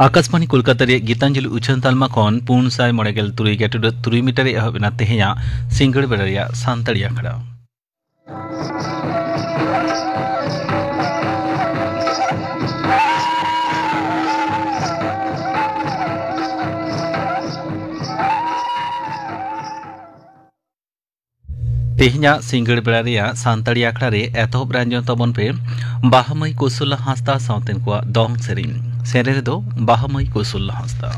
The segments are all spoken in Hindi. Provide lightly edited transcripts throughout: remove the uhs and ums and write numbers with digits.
आकाशवाणी कोलकाता रे गीतांजलि उछन तालमा खन 493 मीटर एहबना तेहेया सिंगड़ बेड़िया सानताड़ी आखड़ा तेहना सिंगड़ बेड़िया सानताड़ी आखड़ा रे एतहब रंजन तबन पे बाहामई कौशल हांसदा सावतेन को दंग सेरिन सेरे रे दो बाहामई कौशल हांसदा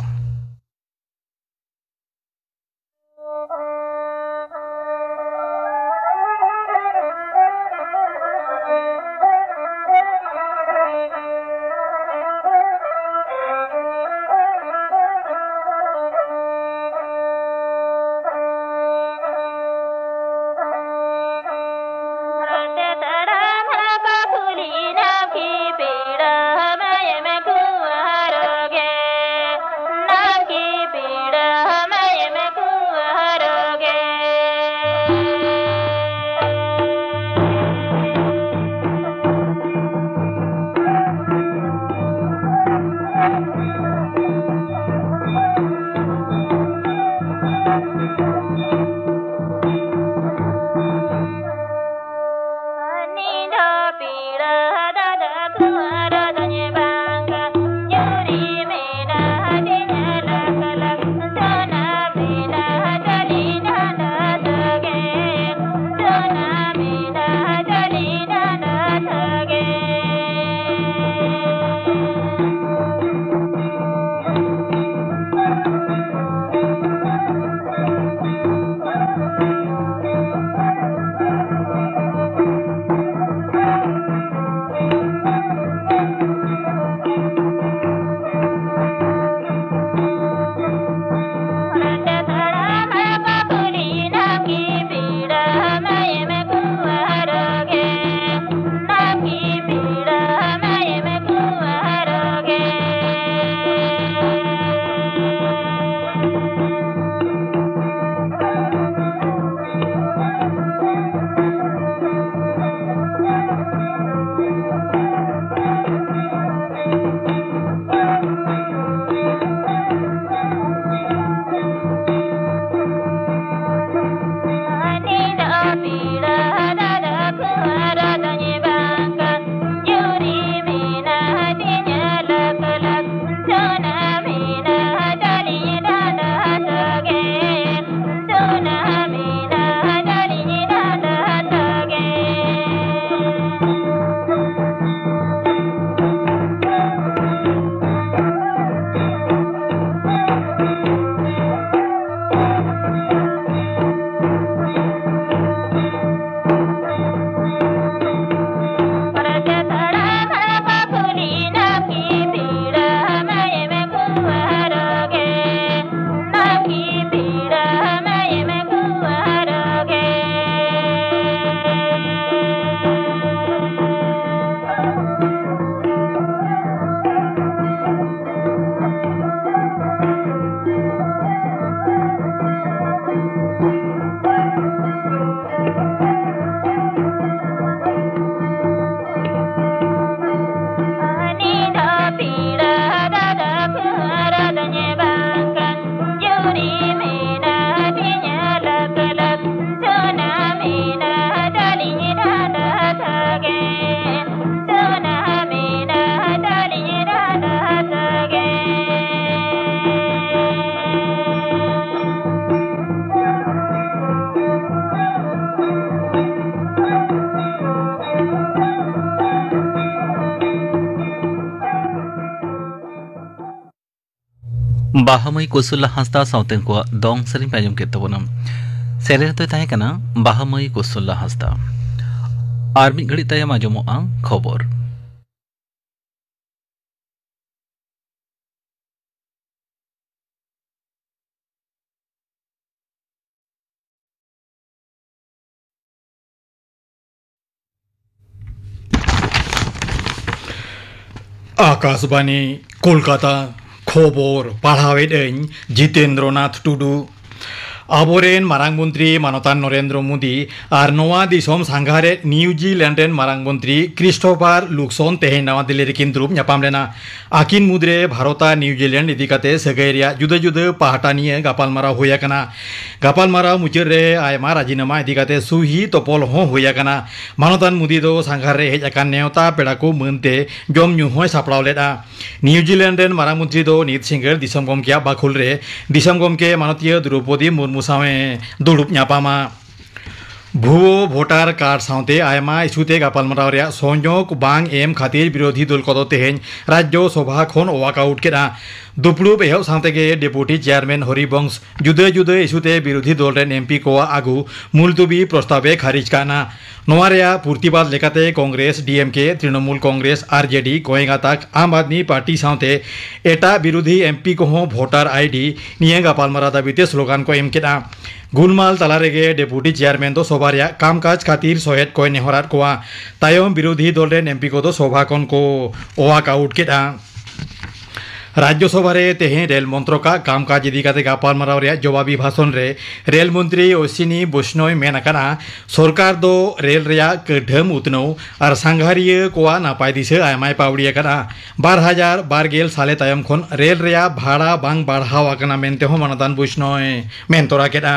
बाहामई कौशल हांसदा सावतेन को दंग सेरिन पाजम के तबनम सेरे तो ताहे कना बाहामई कौशल हांसदा आर मिद घड़ी तायम आजमोआ खबर आकाशवाणी कोलकाता खबर पढ़ावेद जितेंद्रनाथ टुडू आबोरेन मारांग मंत्री मानतान नरेंद्र मोदी और नवा दिसोम सांघारे न्यूजीलैंडेन मारांग मंत्री क्रिस्टोफार लुक्सन तेहेन नवा दिल्ली रेकिन दुरुब ᱧᱟᱯᱟᱢ लेना आकिन मुद्रे भारत न्यूजीलैंड इदिकाते सगैरिया जुदा जुदा पाहटानिया गापालमाराव हुयाकना गापालमाराव मुचारे आयमा राजीनामा इदिकाते सुही तोपल हो हुयाकना मानतान मोदी दो सांघारे हेज आकान नेवता पेड़ाको मोनते जम ᱧᱩ होय सापड़ाव लेदा न्यूजीलैंडेन मारांग मंत्री दो नित सिंगर दिसम गमकेया बाखुल रे दिसम गमके मानतीय द्रौपदी मुर्मू सावे दुरुब ᱧᱟᱯᱟᱢᱟ भुवो भोटार कार्ड साउते आयमा इशूते गापालमाराव रे संयोग बांग एम खातिर विरोधी दल को तेहेन राज्य सभा खन वाकआउट केदा दुपड़ूब एहब साउतेगे डेपुटी चेयरमैन हरिवंश जुदे जुदे इशूते विरोधी दल रेन एमपी को आगु मुलतुबी प्रस्तावे खारिज काना नोवारिया पूर्तिबाद लेकाते कांग्रेस डीएमके तृणमूल कांग्रेस आरजेडी कोएगाताक आम आदमी पार्टी साउते एटा विरोधी एमपी को भोटार आईडी निये गापालमारा दाबीते स्लोगान को एम केदा गुलमाल तलारेगे डेपुटी चेयरमैन दो सभारिया कामकाज खातिर सहेद को नेहरात कोआ तायम विरोधी दल रेन एमपी को दो सभा कन को वाकआउट केदा राज्यसभा रे तेहें रेल मंत्रों का कामकाज इदिकाते गापालमाराव रे जवाबी भाषण रे रेल मंत्री अश्विनी वैष्णव मेनाकाना सरकार दो रेल रे कठम उतनौ और सांघारिया कोआ नापाय दिशा आयमाय पावड़िया कना 2012 साले तायम खन रेल रे भाड़ा बांग बाढ़ाव आकना मेनते हो मानतान वैष्णव मेनतोरा केदा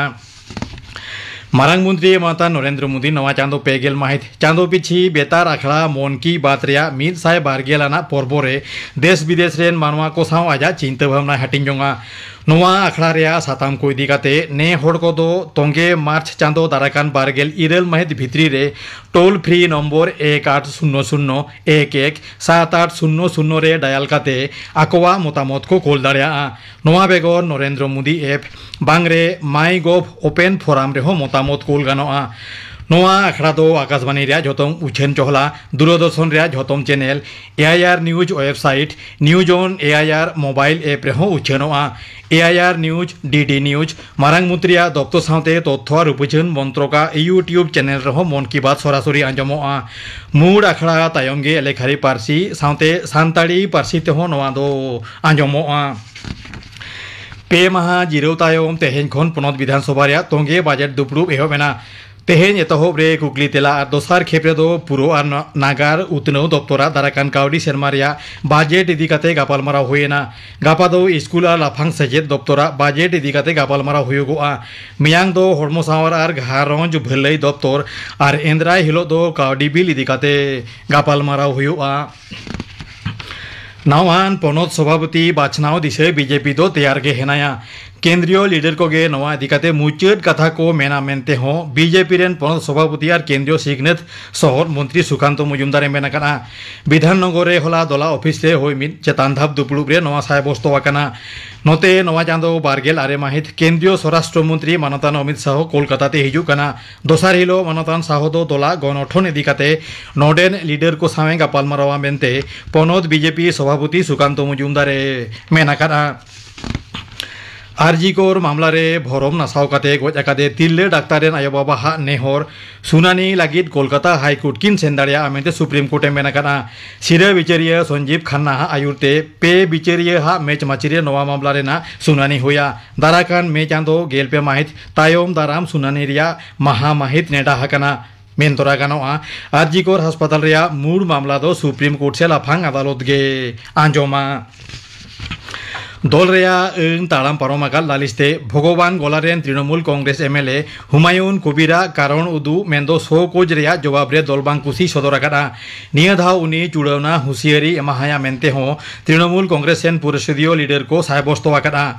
मारांग मंत्री मानतान नरेंद्र मोदी नवा चांदो पेगेल माहित चांदो पिछी बेतार आखड़ा मन की बात रे 112 आना पर्व रे देश विदेश रेन मानवा को साव आजा चिंता भावना हटिंग जोंगा नवा आखड़ा रे साताम को इदिकाते ने होड़ को दो तोंगे मार्च चांदो दाराकान 12 माहित भित्री रे टोल फ्री नम्बर 1800117800 रे डायल काते आकोवा मतामत को कोल दाड़िया नवा बेगर नरेंद्र मोदी एप बांगरे माई गोव ओपेन फोराम रे हो मतामत कोल गानोआ नवा आखड़ा दो आकाशवाणी रे झोतम उछेन चहला दूरदर्शन रे झोतम channel AIR news website news on AIR mobile app रे हो उछेनोआ एआईआर न्यूज डीडी न्यूज मारांग मंत्रिया दप्तर साउते तथ्य रूपचन मंत्रों का यूट्यूब चैनल रे हो मन की बात सरासरी आंजमोआ मूड आखड़ा तायंगे लेखारी पारसी साउते सानताड़ी पारसी ते हो नवा दो आंजमोआ पे माहा जिरो तायम तेहेन खन पनत विधानसभा रे तोंगे बजट दुपड़ूब एहबेना तेहेन एतहब रे कुकली तेला और दोसार खेप रे दो पुरो और नागार उतनौ दप्तरा दाराकान कावडी सेरमा रे बजेट इदिकाते गापालमाराव होयेना गापा दो स्कूल और लाफांग सेचेद दप्तरा बजेट इदिकाते गापालमाराव हुयुगोआ मियांग दो हड़मो सावर और घारंज भलाई दप्तर और एंद्राय हिलो दो कावडी बिल इदिकाते गापालमाराव हुयुआ नवान पनत सभापति बाछनाव दिसे बीजेपी दो तैयार के हेनाया केंद्रीय लीडर को गे नवा इदिकाते मुचाद कथा को मेना मेनते हो बीजेपी रेन पनत सभापति और केंद्रीय सिगनेत शहर मंत्री सुकांत मुजुमदारे मेनाकाना विधाननगर रे होला दला ऑफिस रे होय मिद चेतान धाप दुपड़ूब रे नवा सायबस्तो आकाना नोते नवा चांदो 12 माहित केंद्रीय स्वराष्ट्र मंत्री मानतान अमित शाह कोलकाता ते हिजु कना दोसार हिलो मानतान शाह दो दला गणठन इदिकाते नोडेन लीडर को सावे गापालमारावा मेनते पनत बीजेपी सभापति सुकांत मुजुमदारे मेनाकाना आरजीकोर मामला रे भरम नासाव काते गज आकादे तिल्ले डाक्तारेन आयो बाबा हा नेहर सुनानी लागिद कोलकाता हाईकोर्ट किन सेंदाड़िया आमेते सुप्रीम कोर्टे मेनाकाना सिरा बिचारिया संजीव खन्ना हा आयुरते पे बिचारिया हा मेच माचिरे नवा मामला रेना सुनानी होया दाराकान मे चांदो गेलपे माहित तायम दाराम सुनानी रिया महा माहित नेडा हाकाना मेनतोरा गानोआ आरजीकोर हासपाताल रिया मूल मामला दो सुप्रीम कोर्ट से लाफांग अदालत गे आंजोमा दल रेया ताड़ाम पारमाका लालिस्ते भगवान गोलारेन तृणमूल कांग्रेस एमएलए हुमायून कबीरा कारण उदू मेंदो सो कोज रेया जवाब रे दलबांग कुसी सदराकादा निया धाव उनी चुड़ावना हुसियारी एमाहाया मेनते हो तृणमूल कांग्रेस सेन परिषदीय लीडर को सायबस्तो आकादा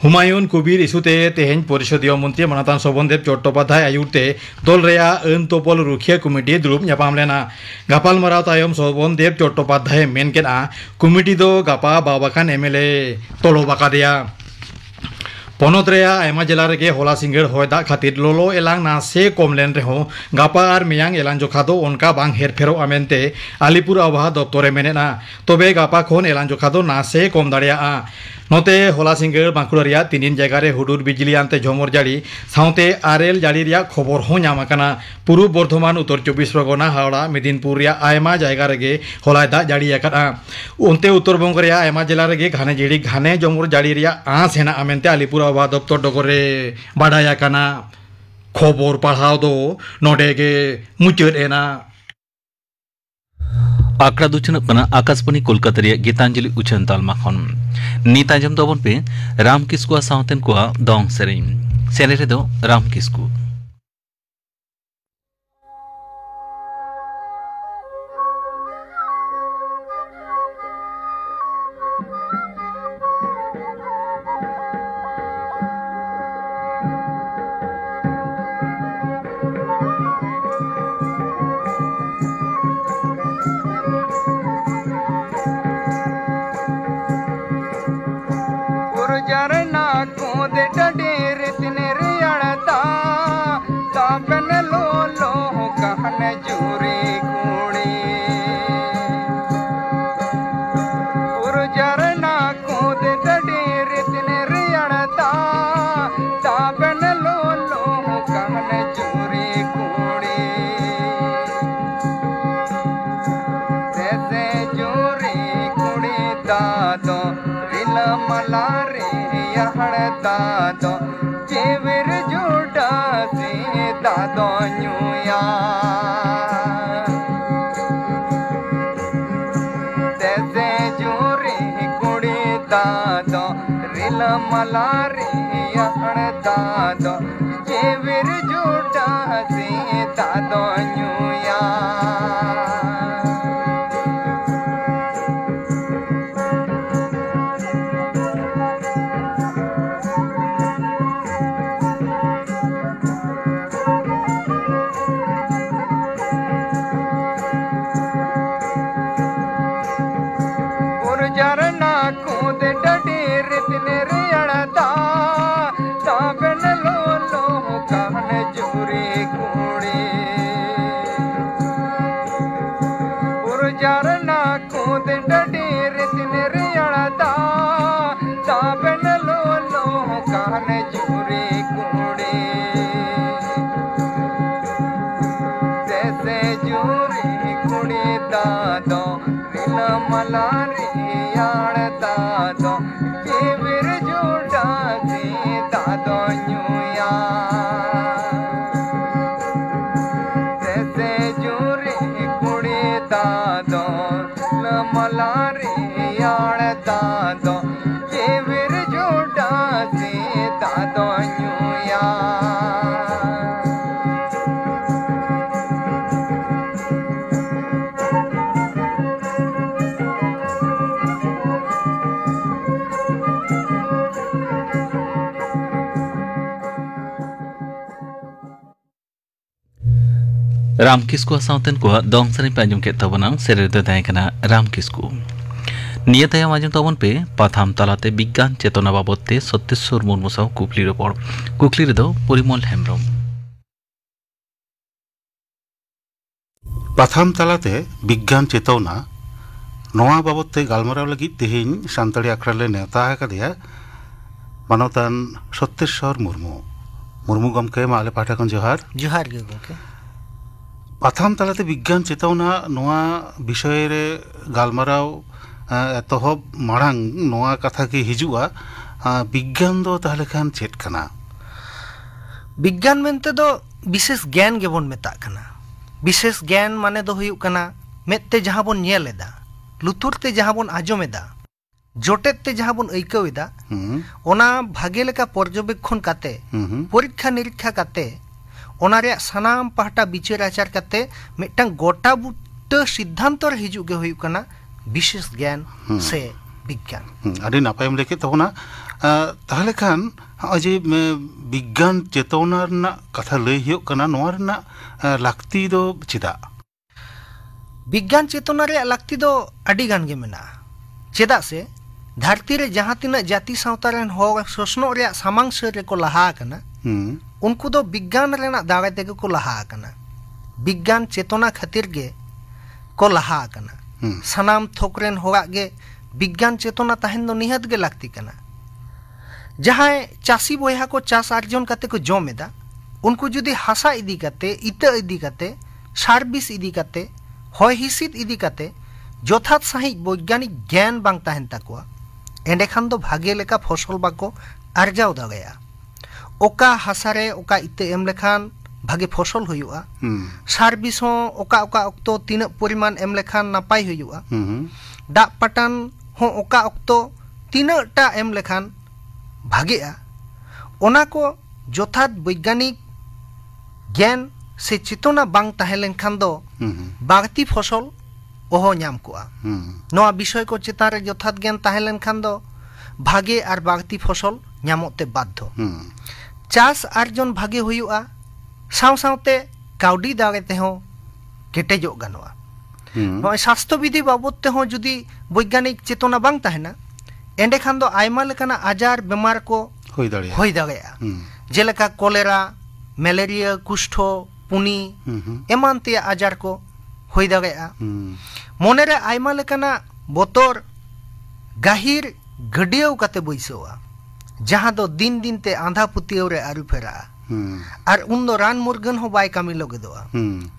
हुमायून कबीर इशूते तेहेन परिषदीय मंत्री मानतान शोभनदेव चट्टोपाध्याय आयुरते दल रेया तोपल रुखिया कमिटी दुरुब ᱧᱟᱯᱟᱢ लेना गापालमाराव तायम शोभनदेव चट्टोपाध्याय मेन केना कमिटी दो गापा बाबाखान एमएलए तोलो बाकादिया पनत रेया आयमा जिला रेगे होला सिंगड़ होय दा खातिर लोलो एलांग नासे कमलेन रेहो गापा और मियांग एलांग जोखा दो उनका बांग हेरफेरो आमेनते आलिपुर आबहावा दप्तरे मेनेना तबे गापा खन एलांग जोखा दो नासे कम दाड़िया नोते होला सिंगर बांकुड़ा रिया तीन जगह रे हुडुर बिजली आनते झमर जाड़ी साउते आरेल जाड़ी रिया खबर हो नाम आकाना पूर्व बर्धमान उत्तर 24 परगना हावड़ा मेदिनीपुर रिया आयमा जायगा रेगे होला दा जाड़ी आकाना उनते उत्तर बंग रिया आयमा जिला रेगे घाने झमर जाड़ी रिया आस हेना आमेनते अलीपुर आबहावा दप्तर डगरे बाडाय आकाना खबर पढ़ाव दो नोडेगे मुचाद एना आकड़ा दुचनक कना आकाशवाणी कोलकाता रे गीतांजलि उछन तालमा खन नीत आंजम तबन पे राम किस्कुआ सावतेन कोआ दong सेरें रे दो राम किस्कु राम किस्कु सावतेन को दong सरी पे आंजम के तबना सेरे दो ताहे कना राम किस्कु निया तायम आंजम तबन पे पाथाम तालाते विज्ञान चेतना बाबते सत्येश्वर मुर्मू साव कुकली रपड़ कुकली रे दो परिमल हेम्ब्रम पाथाम तालाते विज्ञान चेतना नोआ बाबते गालमराव लगी तेहेन सान्ताड़ी आखड़ा ले नेता आकादेया मानवतान सत्येश्वर मुर्मू मुर्मू गमके माले पाठकन जोहार जोहार गे गमके पाथाम तालाते विज्ञान चेतना नोआ विषय रे गालमराव एतहब माड़ांग नोआ कथा की हिजुआ विज्ञान दो ताहले खान चेत कना विज्ञान मेनते दो विशेष ज्ञान गेबोन मेता कना विशेष ज्ञान माने दो हुयुग कना मेते जहां बोन नेल एदा लुतुरते जहां बोन आजोमेदा जोटेते जहां बोन ऐकवेदा ओना भागे लेका पर्यवेक्षण काते परीक्षा निरीक्षा काते ओना रे सनाम पाहटा विचार आचार काते मिटटांग गोटा बुट्टा सिद्धांत रे हिजुग गे हुयुग कना विशेष ज्ञान से विज्ञान अरे नापायम लेके तो ना ताहले खान अजे विज्ञान चेतना रना कथा लय हुयुग कना नोआ रना लाक्ति दो चिदा विज्ञान चेतना रे लाक्ति दो अडी गान गे मेना चेदा से धरती रे जहां तिना जाति सावता रेन हो सोसनो रे सामांग से रे को लहा कना उनको दो विज्ञान रेना दावे तेगे को लहा कना विज्ञान चेतना खातिर गे को लहा कना सनाम थोकरेन होगा गे বিজ্ঞান চেতনা তাহেন দो निहत गे लागती कना जहां चासी बोया को चास आर्जन काते को जम एदा उनको जुदी हासा इदी काते इता इदी काते सार्विस इदी काते हय हिसिद इदी काते যথাৎ সাহিক বৈজ্ঞানিক জ্ঞান বাং তাহেন তাকুয়া এন্ডেখান দো ভাগে লেকা ফসল বাকো আরজাও দাগেয়া ওকা হাসারে ওকা ইতে এম লেখান ভাগে ফসল হইউয়া সার্ভিস হো ওকা ওকা অক্তো তিনা পরিমাণ এম লেখান নাপাই হইউয়া দাগ পাটান হো ওকা অক্তো তিনাটা এম লেখান ভাগেয়া ওনা কো যথাৎ বৈজ্ঞানিক জ্ঞান সে চেতনা বাং তাহেন লেনখান দো বাগতি ফসল ओहो नाम कोआ नोआ विषय को चेतान रे यथात ज्ञान ताहें लेनखान दो भागे आर बागती फसल नामोते बाध्य चास आर्जन भागे हुयुआ साव सावते काउडी दागे ते हो केटेजो गानोआ नोआ स्वास्थ्य विधि बाबत ते हो जुदी वैज्ञानिक चेतना बांग ताहेना एंडेखान दो आयमा लेकाना आजार बेमार को होई दागेया जेलेका कोलेरा मैलेरिया कुष्ठ पुनी एमान ते आजार को होई दागेया मोनेरे आयमा लेकाना बोतोर गाहिर गडियाव काते बैसोआ जहां दो दिन दिन ते आंधा पुतियाव रे आरु फेरा आर उन दो रान मुर्गन हो बाय कामी लगेदोआ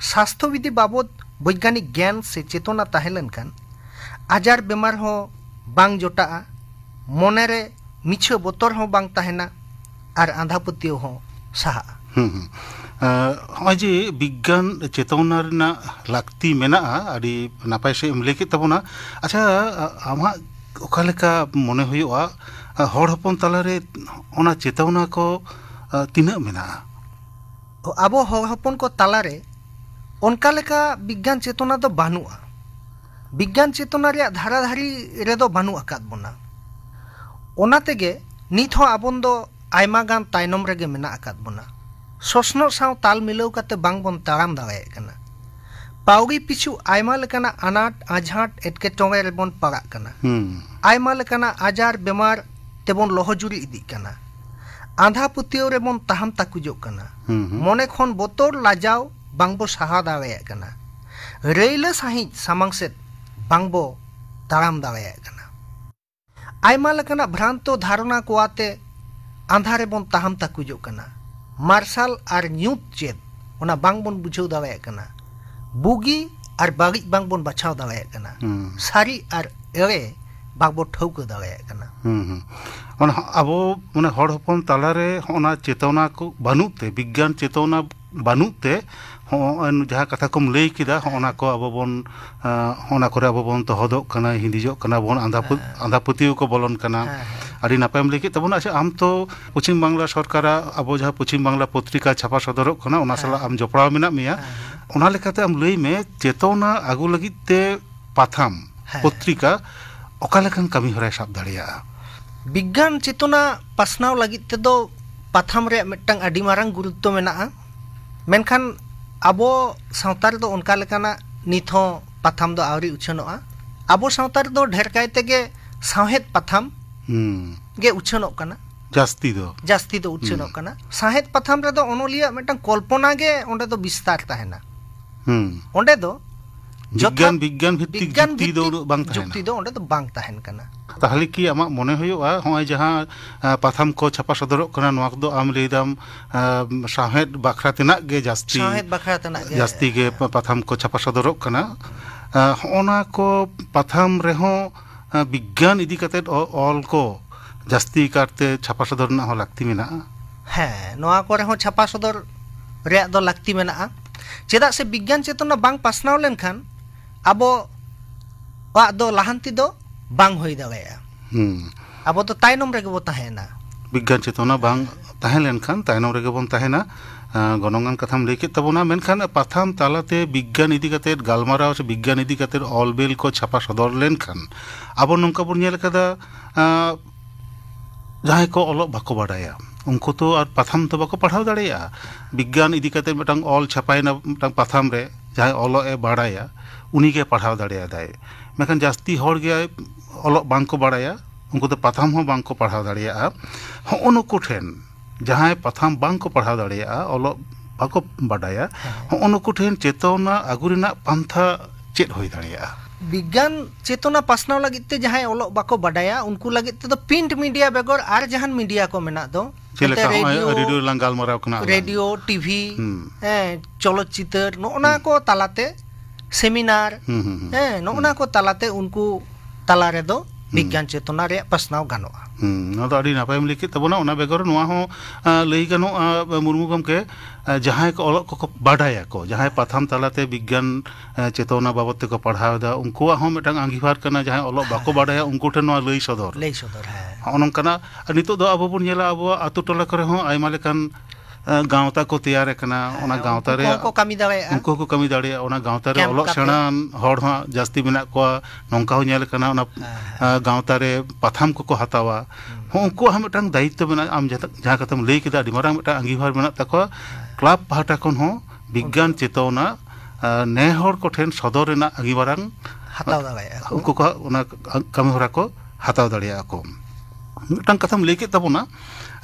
स्वास्थ्य विधि बाबत वैज्ञानिक ज्ञान से चेतना ताहेलन खान आजार बेमार हो बांग जोटा मोनेरे मिछो बोतोर हो बांग ताहेना आर आंधा पुतियाव हो साहा ᱱᱚᱜᱼᱚᱭ ᱡᱮ ᱵᱤᱜᱽᱜᱟᱱ ᱪᱮᱛᱚᱱᱟ ᱨᱮᱱᱟᱜ ᱞᱟᱹᱠᱛᱤ ᱢᱮᱱᱟᱜᱼᱟ ᱟᱹᱰᱤ ᱱᱟᱯᱟᱭ ᱥᱮ ᱮᱢ ᱞᱟᱹᱭ ᱠᱮᱫ ᱛᱟᱵᱚᱱᱟ ᱟᱪᱪᱷᱟ ᱟᱢᱟᱜ ᱚᱠᱟ ᱞᱮᱠᱟ ᱢᱚᱱᱮ ᱦᱩᱭᱩᱜᱼᱟ ᱦᱚᱲ ᱦᱚᱯᱚᱱ ᱛᱟᱞᱟᱨᱮ ᱚᱱᱟ ᱪᱮᱛᱚᱱᱟ ᱠᱚ ᱛᱤᱱᱟᱹᱜ ᱢᱮᱱᱟᱜᱼᱟ ᱟᱵᱚ ᱦᱚᱲ ᱦᱚᱯᱚᱱ ᱠᱚ ᱛᱟᱞᱟᱨᱮ ᱚᱱᱠᱟ ᱞᱮᱠᱟ ᱵᱤᱜᱽᱜᱟᱱ ᱪᱮᱛᱚᱱᱟ ᱫᱚ ᱵᱟᱹᱱᱩᱜᱼᱟ ᱵᱤᱜᱽᱜᱟᱱ ᱪᱮᱛᱚᱱᱟ ᱨᱮᱭᱟᱜ ধারা ধারি রেদো বানু আকাদ বনা ওনা তেগে নিত হো আবন দো আইমা গান তাইনম রেগে মেনা আকাদ বনা ससनो साव ताल मिलाव काते बांग बन ताराम दाड़े कना पाउगी पिछु आयमा लेकाना अनाट आझाट एटकेटोंगे रे बन पड़ा कना आयमा लेकाना आजार बेमार तेबन लोहजुरी इदी कना आंधा पुतियो रे बन ताहाम ताकुजो कना मने खन बोतोर लाजाव बांगबो साहा दाड़े कना रेले साहि सामांग सेट बांगबो ताराम दाड़े कना आयमा लेकाना भ्रांतो धारणा कोआते आंधा रे बन ताहाम ताकुजो कना मार्शल आर न्यूट चेत ओना बांग बन बुझाव दाड़े कना बुगी आर बागी बांग बन बाछाव दाड़े कना सारी आर एरे बागबो ठौक दाड़े कना ᱚᱱᱟ ᱟᱵᱚ ᱢᱟᱱᱮ ᱦᱚᱲ ᱦᱚᱯᱚᱱ ᱛᱟᱞᱟᱨᱮ ᱚᱱᱟ ᱪᱮᱛᱚᱱᱟ ᱠᱚ ᱵᱟᱹᱱᱩᱜ ᱛᱮ ᱵᱤᱜᱽᱜᱟᱱ ᱪᱮᱛᱚᱱᱟ ᱵᱟᱹᱱᱩᱜ ᱛᱮ ᱡᱟᱦᱟᱸ ᱠᱟᱛᱷᱟ ᱠᱚᱢ ᱞᱟᱹᱭ ᱠᱮᱫᱟ ᱚᱱᱟ ᱠᱚ ᱟᱵᱚ ᱵᱚᱱ ᱚᱱᱟ ᱠᱚᱨᱮ ᱟᱵᱚ ᱵᱚᱱ ᱛᱚᱦᱚᱫᱚᱜ ᱠᱟᱱᱟ ᱦᱤᱸᱫᱤᱡᱚᱜ ᱠᱟᱱᱟ ᱵᱚᱱ ᱟᱸᱫᱷᱟ ᱯᱟᱹᱛᱭᱟᱹᱣ ᱠᱚ ᱵᱚᱞᱚᱱ ᱠᱟᱱᱟ ᱟᱹᱰᱤ ᱱᱟᱯᱟᱭᱮᱢ ᱞᱟᱹᱭ ᱠᱮᱫ ᱛᱟᱵᱚᱱᱟ ᱟᱪᱪᱷᱟ ᱟᱢ ᱛᱚ ᱯᱚᱪᱷᱤᱢ ᱵᱟᱝᱞᱟ ᱥᱚᱨᱠᱟᱨᱟᱜ ᱟᱵᱚ ᱡᱟᱦᱟᱸ ᱯᱚᱪᱷᱤᱢ ᱵᱟᱝᱞᱟ ᱯᱚᱛᱨᱤᱠᱟ ᱪᱷᱟᱯᱟ ᱥᱚᱫᱚᱨᱚᱜ ᱠᱟᱱᱟ ᱚᱱᱟ ᱥᱟᱞᱟᱜ ᱟᱢ ᱡᱚᱯᱲᱟᱣ ᱢᱮᱱᱟᱜ ᱢᱮᱭᱟ ᱚᱱᱟ ᱞᱮᱠᱟᱛᱮ ᱟᱢ ᱞᱟᱹᱭ ᱢᱮ ᱪᱮᱛᱚᱱᱟ ᱟᱹᱜᱩ ᱞᱟᱹᱜᱤᱫ ᱛᱮ ᱯᱟᱛᱷᱟᱢ ᱯᱚᱛᱨᱤᱠᱟ ᱚᱠᱟ ᱞᱮᱠᱟᱱ ᱠᱟᱹᱢᱤ ᱦᱚᱨᱟᱭ ᱥᱟᱵ ᱫᱟᱲᱮᱭᱟᱜᱼᱟ विज्ञान चेतना पासनाव लगित तेदो पाथाम रे मिट्टांग आडी मारांग गुरुत्व मेनाआ मेनखान आबो सावता रेदो ओनका लेकाना नित हो पाथाम दो आवरी उछनोआ आबो सावता रेदो ढेर कायते गे साहेद पाथाम गे उछनोक कना जास्ती दो उछनोक कना साहेद पाथाम रेदो ओनोलिया मिट्टांग कल्पना गे ओंडे दो विस्तार ताहेना ओंडे दो विज्ञान भित्तिक जुक्ति दो ओंडे दो बांग ताहेन कना ताहले कि आमा मने हुयुआ होय जहां पाथाम को छापा सदरक कना नोआ दो आम लेदाम साहेद बाखरा तेनाक गे जास्ती गे पाथाम को छापा सदरक कना होना को पाथाम रेहो विज्ञान इदी कते ऑल को जास्ती करते छापा सदर ना हो लागती मेना है नोआ को रेहो छापा सदर रे दो लागती मेना चेदा से विज्ञान चेतना बांग पासनाव लेनखान आबो वा दो लाहांती दो बांग होई दागेया आबो तो तायनम रेगे बो ताहेना विज्ञान चेतना बांग ताहें लेनखान तायनम रेगे बोन ताहेना गनंगान कथाम लई केत तबोना मेनखान पाथाम तालाते विज्ञान इदी कते गालमाराव से विज्ञान इदी कते ऑलबेल को छापा सदर लेनखान आबो नंका बोन नेल कदा जहां को ऑल बाको बाडाया उनको तो और पाथाम तो बाको पढ़ाव दाड़ेया विज्ञान इदी कते मिटांग ऑल छापायना मिटांग पाथाम रे जहां ऑल ए बाडाया उनी के पढ़ाव दाड़ेया दाय मेखान जास्ती हर गे ऑल बांग को बाडाया उनको तो पाथाम हो बांग को पढ़ाव दाड़ेया होनुको ठेन जहां पाथाम बांग को पढ़ाव दाड़ेया ऑल बाको बाडाया होनुको ठेन चेतना आगुरिना पांथा चेत होई दाड़ेया बिज्ञान चेतना पासनाव लगित ते जहां ओलोग बाको बाडाया उनको लगित ते दो प्रिंट मीडिया बेगर आर जहां मीडिया को मेना दो रेडियो लांग गालमाराव कना रेडियो टीवी चलचित्र नोना को तालाते सेमिनार नोना को तालाते उनको ताला रे दो विज्ञान चेतना रे पासनाव गानोआ नोदा अडी नापायम लिखि तबना ओना बेगर नोआ हो लई गानोआ मुर्मू गमके जहां को ओलोग को बाडाया को जहां पाथाम तालाते विज्ञान चेतना बाबत ते को पढ़ाव दा उनको हो मिटang अंगीभार कना जहां ओलोग बाको बाडाया उनको ठे नोआ लई सदर है ओनंकना नितो दो अबो बुन नेला अबो आतु टोला करे हो आयमा लेकान गांवता को तैयार करना ओना गांवता रे उनको को कमी दाड़े ओना गांवता रे ओलोग सेणान हड़ हो जास्ती मेना को नोंका हो नेल करना ओना गांवता रे पाथाम को हतावा उनको हम मिटang दायित्व मेना आम जहां कतम लई केदा अडी मारांग मिटang अंगीभार मेना तको क्लब पाहटा कोन हो विज्ञान चेतना ने हड़ को ठेन सदर रेना अंगीभारांग हताव दाड़े उनको को ओना कमी होरा को हताव दाड़े को मिटang कथम लई के तबना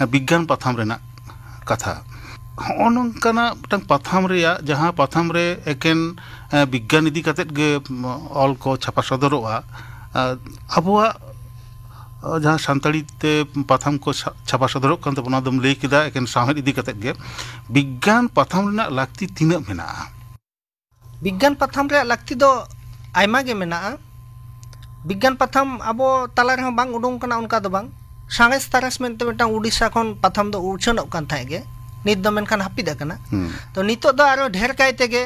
विज्ञान पाथाम रेना कथा नोंकाना मिटang पाथाम रे जहां पाथाम रे एकेन विज्ञान इदी कतेत गे ऑल को छापा सदरोआ अबुआ जहां सानताड़ी ते पाथाम को छापा सदरोक कान तबना दम लई केदा एकेन साहेद इदी कतेत गे विज्ञान पाथाम रेना लाक्ति तिना मेना विज्ञान पाथाम रे लाक्ति दो आयमा गे मेना विज्ञान पाथाम अबो ताला रे बांग उडुंग कना उनका दो बांग सांगेस तारस मेनते मिटang उड़ीसा खन पाथाम दो उछनोक कान थाए गे नित दो मेनखान हापिद कना तो नितो दो आरो ढेर कायते गे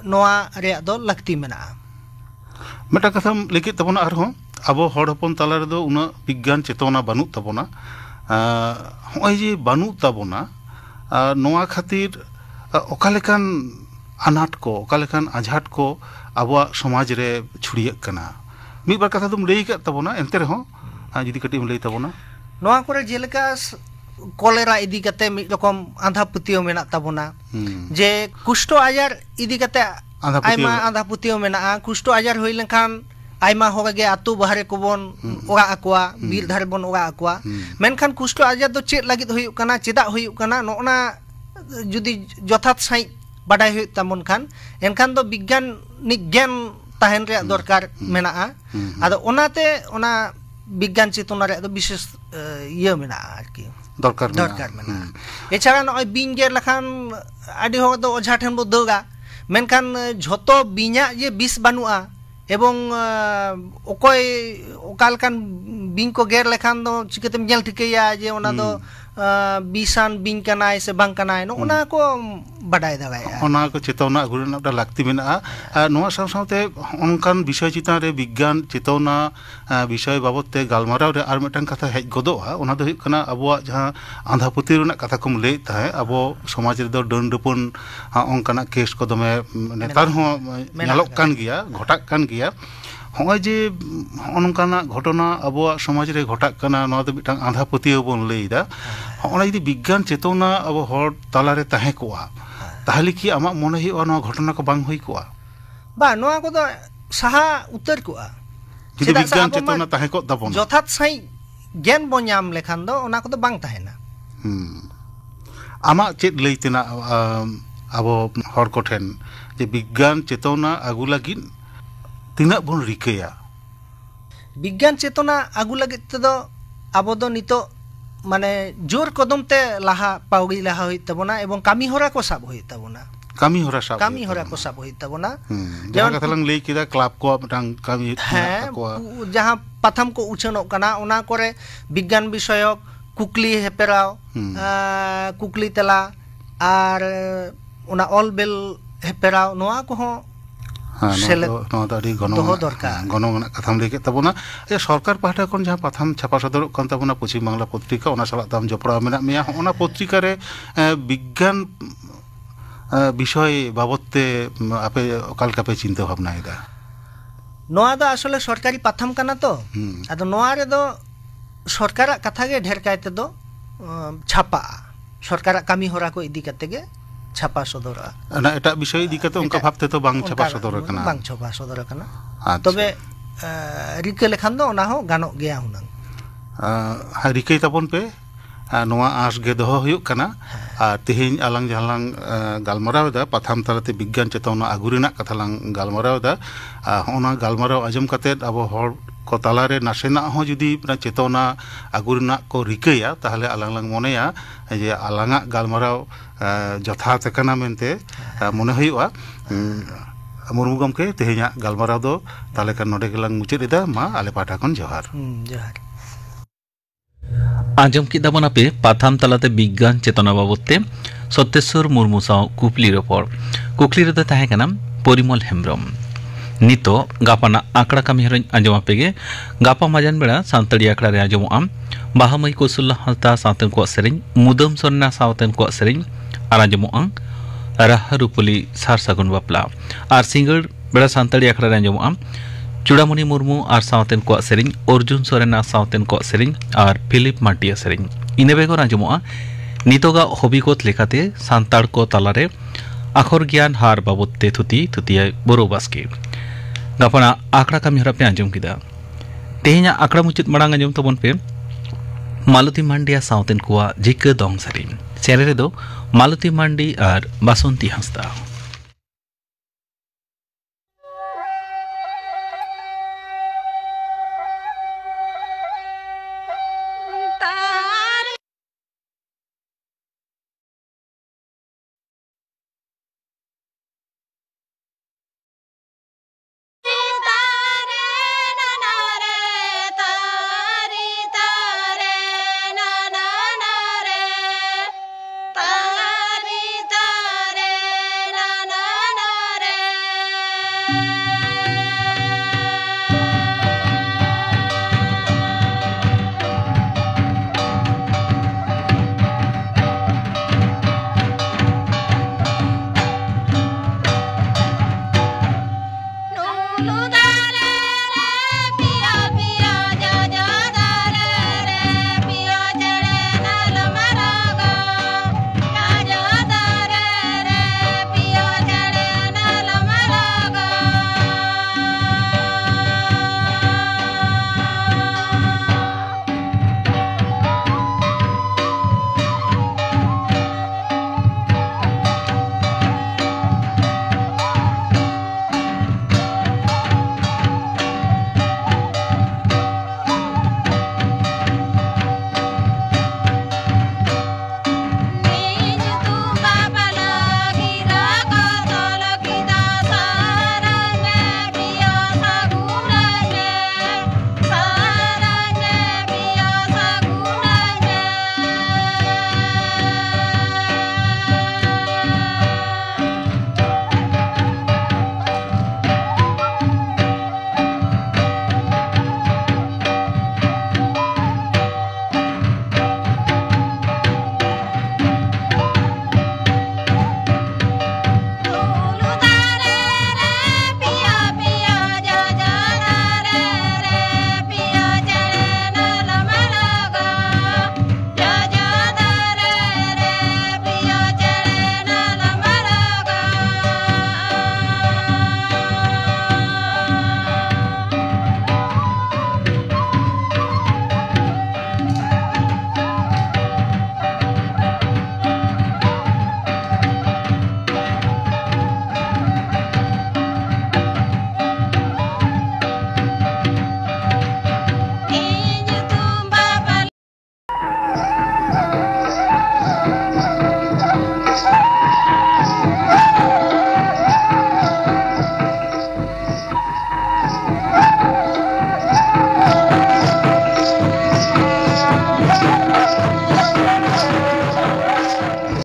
नोआ रे दो लगती मेना मिटा कथाम लेके तबना आरो अबो हड़ हपन ताला रे दो उना विज्ञान चेतना बानु तबना होय जे बानु तबना नोआ खातिर ओकालेकान अनाट को ओकालेकान आझाट को अबो समाज रे छुड़ियक कना मी बार कथा तुम लई का तबना एंते रे हो जुदी कटी लई तबना नोआ करे जेलका कॉलेरा इदी कते मि रकम आंधा पुतियो मेना तबना जे कुष्ठ आजार इदी कते आयमा आंधा पुतियो मेना कुष्ठ आजार होई लेखान आयमा होगे आतु बाहरे को बोन ओगा अकवा बीर धारे बोन ओगा अकवा मेनखान कुष्ठ आजार दो चेत लागित होई कना चेदा होई कना नोना जुदी जथात साई बाडाय होई तमन खान एनखान दो विज्ञानिक ज्ञान ताहेन रे दरकार मेना आदो ओनाते ओना विज्ञान चेतना रे दो विशेष इया मेना आरकी दरकार मेना एछाड़ा नय बिन गेर लखान आडी हो दो ओझा ठेन बो दगा मेनखान झोतो बिना जे बिस बानुआ एवं ओकय ओकालकान बिन को गेर लेखान दो चिकेतेम नेल ठिकैया जे ओना दो बिसान बिन कनाय से बांग कनाय नो ओना को बाडाय दागाया ओना को चेतना अगुरना दा लागती मेना नोआ साव सावते अनकान विषय चितान रे विज्ञान चेतना विषय बाबतते गालमाराव रे आर मिटang कथा हेज गदोआ ओना दो हुयना अबुआ जहां आंधापुति रना कथा को लई ताहे अबो समाज रे दो डंडपुन अनकाना केस को दमे नेतार हो नेलोक कान गिया घटाक कान गिया होय जे अनकाना घटना अबुआ समाज रे घटाक कना नोआ दो मिटang आंधापुति बोन लईदा ओना यदि विज्ञान चेतना अबो हर ताला रे ताहे कोआ ताहले कि आमा मने हिवा नो घटना को बांग होई कोआ बा नोआ को दो साहा उत्तर कोआ यदि विज्ञान चेतना ताहे को दबन जथात साई ज्ञान बो ᱧᱟᱢ लेखान दो ओना को दो बांग ताहेना आमा चेत लईतेना अबो हर को ठेन जे विज्ञान चेतना आगु लागिन तिना बन रिकया विज्ञान चेतना आगु लागित तो आबो दो नितो माने जोर कदम ते लाहा पाउगी लाहा होई तबना एवं कामी होरा को साब होई तबना कामी होरा को साब होई तबना जहां कथालंग लई किदा क्लब को मिटang कामी को जहां प्रथम को उछनो कना ओना करे विज्ञान विषयक कुकली हेपेराव कुकली तला आर ओना ऑल बेल हेपेराव नोआ को हो गणना कथाम लई के तबना सरकार पाहटा कोन जहां प्रथम छापा सदर कोन तबना पश्चिम बांगला पत्रिका ओना साला दाम जपड़ा मेना मेया ओना पत्रिका रे विज्ञान विषय बाबतते आपे ओकालका पे चिंता भावना एदा नोआ दो आसले सरकारी प्रथम कना तो आदो नोआ रे दो सरकार कथा गे ढेर कायते दो छापा सरकार कामी होरा को इदी कते गे छापा सदरा ना एटा विषय इदी कते उनका भाबते तो बांग छापा सदर कना बांग छापा सदर कना तबे रिके लेखान दो ओना हो गानो गया हुनंग रिके तपन पे नोआ आस गे दोहो हुयुक कना আর তেহেñ আলাং জাহালাং গালমারাও দা পাথাম তালাতে বিজ্ঞান চেতনা আগু রেনাᱜ কথা লাং গালমারাও দা ᱚᱱᱟ ᱜᱟᱞᱢᱟᱨᱟᱣ ᱟᱸᱡᱚᱢ ᱠᱟᱛᱮᱫ ᱟᱵᱚ ᱦᱚᱲ ᱠᱚ ᱛᱟᱞᱟᱨᱮ ᱱᱟᱥᱮᱱᱟᱜ ᱦᱚᱸ ᱡᱩᱫᱤ ᱪᱮᱛᱚᱱᱟ ᱟᱹᱜᱩ ᱨᱮᱱᱟᱜ ᱠᱚ ᱨᱤᱠᱟᱹᱭᱟ ᱛᱟᱦᱞᱮ ᱟᱞᱟᱝ ᱞᱟᱝ ᱢᱚᱱᱮᱭᱟ ᱡᱮ ᱟᱞᱟᱝᱟᱜ ᱜᱟᱞᱢᱟᱨᱟᱣ ᱡᱚᱛᱷᱟᱛ ᱟᱠᱟᱱᱟ ᱢᱮᱱᱛᱮ ᱢᱚᱱᱮ ᱦᱩᱭᱩᱜᱼᱟ ᱢᱩᱨᱢᱩ ᱜᱚᱢᱠᱮ ᱛᱮᱦᱮᱧᱟᱜ ᱜᱟᱞᱢᱟᱨᱟᱣ ᱫᱚ ᱛᱟᱦᱞᱮ ᱠᱷᱟᱱ ᱱᱚᱰᱮ ᱜᱮᱞᱟᱝ ᱢᱩᱪᱟᱹᱫ ᱮᱫᱟ ᱢᱟ ᱟᱞᱮ ᱯᱟᱦᱴᱟ ᱠᱷᱚᱱ ᱡᱚᱦᱟᱨ ᱡᱚᱦᱟᱨ ᱟᱸᱡᱚᱢ ᱠᱮᱫᱟ ᱵᱚᱱ ᱟᱯᱮ ᱯᱟᱛᱷᱟᱢ ᱛᱟᱞᱟᱛᱮ ᱵᱤᱜᱽᱜᱟᱱ ᱪᱮᱛᱚᱱᱟ ᱵᱟᱵᱚᱫ ᱛᱮ ᱥᱚᱛᱛᱮᱥᱥᱚᱨ ᱢᱩᱨᱢᱩ ᱥᱟᱶ ᱠᱩᱠᱞᱤ ᱨᱚᱯᱚᱲ ᱠᱩᱠᱞി ᱨᱮᱫᱚ ᱛᱟᱦᱮᱸ ᱠᱟᱱᱟ ᱯᱚᱨᱤᱢᱚᱞ ᱦᱮᱢᱵᱨᱚᱢ ᱱᱤᱛᱚᱜ ᱜᱟᱯᱟᱱᱟᱜ ᱟᱠᱷᱲᱟ ᱠᱟᱹᱢᱤ ᱦᱚᱨᱟᱧ ᱟᱸᱡᱚᱢ ᱟᱯᱮᱜᱮ ᱜᱟᱯᱟ ᱢᱟᱡᱟᱱ ᱵᱮᱲᱟ ᱥᱟᱱᱛᱟᱲᱤ ᱟᱠᱷᱲᱟ ᱨᱮ ᱟᱸᱡᱚᱢᱚᱜᱼᱟ ᱵᱟᱦᱟᱢᱟᱹᱭ ᱠᱚᱥᱩᱞᱞᱟ ᱦᱟᱸᱥᱫᱟ ᱥᱟᱶᱛᱮᱱ ᱠᱚᱣᱟᱜ ᱥᱮᱨᱮᱧ ᱢᱩᱫᱟᱹᱢ ᱥᱚᱨᱮᱱᱟ ᱥᱟᱶᱛᱮᱱ ᱠᱚᱣᱟᱜ ᱥᱮᱨᱮᱧ ᱟᱨ ᱟᱸᱡᱚᱢᱚᱜᱼᱟ ᱨᱟᱦᱟ ᱨᱩᱯᱟᱹᱞᱤ ᱥᱟᱨ ᱥᱟᱹᱜᱩᱱ ᱵᱟᱯᱞᱟ ᱟᱨ ᱥᱤᱸᱜᱟᱹᱲ ᱵᱮᱲᱟ ᱥᱟᱱᱛᱟᱲᱤ ᱟᱠᱷᱲᱟ ᱨᱮ ᱟᱸᱡᱚᱢᱚᱜᱼᱟ ᱪᱩᱲᱟᱢᱚণি ᱢᱩᱨᱢᱩ ᱟᱨ ᱥᱟᱶᱛᱮᱱ ᱠᱚᱣᱟᱜ ᱥᱮᱨᱮᱧ ᱚᱨᱡᱩᱱ ᱥᱚᱨᱮᱱᱟ ᱥᱟᱶᱛᱮᱱ ᱠᱚᱣᱟᱜ ᱥᱮᱨᱮᱧ ᱟᱨ ᱯᱷᱤᱞᱤᱯ ᱢᱟᱴᱤᱭᱟ ᱥᱮᱨᱮᱧ ᱤᱱᱟᱹ ᱵᱮᱜᱚᱨ ᱟᱸᱡᱚᱢᱚᱜᱼᱟ ᱱᱤᱛᱚᱜᱟᱜ ᱦᱚᱵᱤᱠᱚᱛ ᱞᱮᱠᱟᱛᱮ ᱥᱟᱱᱛᱟᱲ ᱠᱚ ᱛᱟᱞᱟᱨᱮ ᱟᱠᱷᱚᱨ ᱜᱮᱭᱟᱱ ᱦᱟᱨ ᱵᱟᱵᱚᱫ ᱛᱮ ᱛᱷᱩᱛᱤᱭᱟᱭ ᱵᱚᱨᱚ ᱵᱟᱥᱠᱮ ᱜᱟᱯᱟᱱᱟᱜ ᱟᱠᱷᱲᱟ ᱠᱟᱹᱢᱤ ᱦᱚᱨᱟ ᱯᱮ ᱟᱸᱡᱚᱢ ᱠᱮᱫᱟ ᱛᱮᱦᱮᱧᱟᱜ ᱟᱠᱷᱲᱟ ᱢᱩᱪᱟᱹᱫ ᱢᱟᱲᱟᱝ ᱟᱸᱡᱚᱢ ᱛᱟᱵᱚᱱ ᱯᱮ ᱢᱟᱞᱚᱛᱤ ᱢᱟᱱᱰᱤᱭᱟ ᱥᱟᱶᱛᱮᱱ ᱠᱚᱣᱟᱜ ᱡᱷᱤᱠᱟᱹ ᱫᱚᱝ ᱥᱮᱨᱮᱧ ᱥᱮᱨᱮᱧ ᱨᱮᱫᱚ ᱢᱟᱞᱚᱛᱤ ᱢᱟᱱᱰᱤ ᱟᱨ ᱵᱟᱥᱚᱱᱛᱤ ᱦᱟᱸᱥᱫᱟ Thank you.